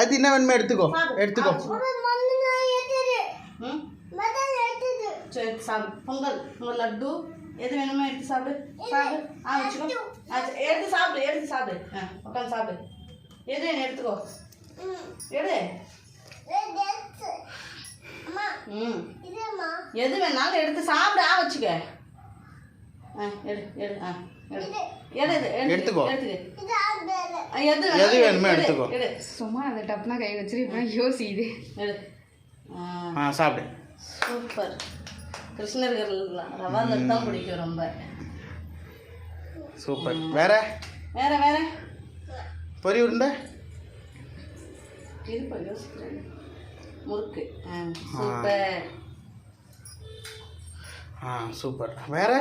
அது என்ன வேணுமே எடுத்துக்கோ எடுத்துக்கோ. சரி சாப்பிடு. பொங்கல் பொங்கல் லட்டு எது வேணுமோ எடுத்து சாப்பிடு. சாப்பிடு. வச்சுக்கோ. எடுத்து சாப்பிடு. எடுத்து சாப்பிடு. உட்காந்து சாப்பிடு. எது வேணும் எடுத்துக்கோ. எடு. எது வேணாலும் எடுத்து சாப்பிடு. வச்சுக்க. எடு எடு. எடுத்துக்கோ. எது வேணுமோ எடுத்துக்கோ. எடு. சும்மா அந்த டப்னா கை வச்சிருப்பா யோசிக்குது. எடு. சாப்பிடு. சூப்பர். கிருஷ்ணர்கள் ரவா லட்டு தான் பிடிக்கும் ரொம்ப. சூப்பர். வேற வேற வேற பொரி உருண்டை இருப்பா யோசிக்கிறேன். முறுக்கு. சூப்பர். சூப்பர். வேற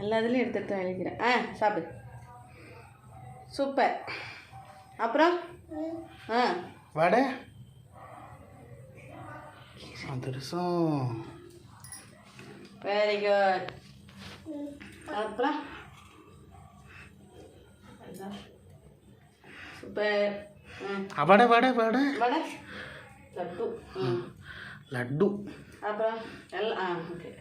எல்லா இதுலேயும் எடுத்து எழுதிக்கிறேன். சாப்பிடு. சூப்பர். அப்புறம் வடை அதிரசம். Very good. அப்புறம் சூப்பர். வடை வடை வடை வடை லட்டு. லட்டு. அப்புறம் எல்லாம் ஓகே.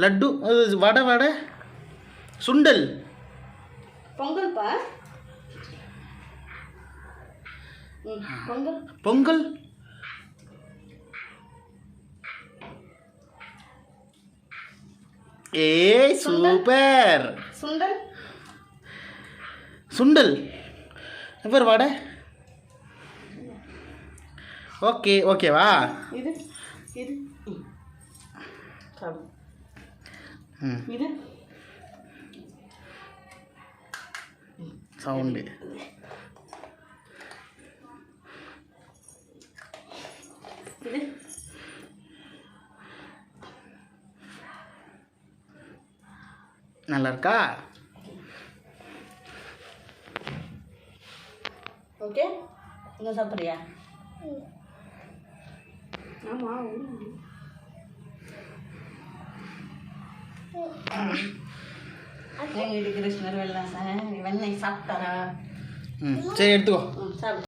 லட்டு வடை வடை சுண்டல். பொங்கல்ப்பா. பொங்கல் பொங்கல். ஏய் சூப்பர். சுண்டல். சுண்டல் எவர் வடை. ஓகே ஓகேவா. இது இது சாப்பிடு. இது சவுண்டு. இது நல்லா இருக்கா. ஓகே. என்ன சாப்பிட்றியா? ஆமாம். எங்கள் வீட்டு கிருஷ்ணர் வெள்ளம் வெண்ணெய் சாப்பிட்டாரா? சரி எடுத்துக்கோ. சாப்பிடு.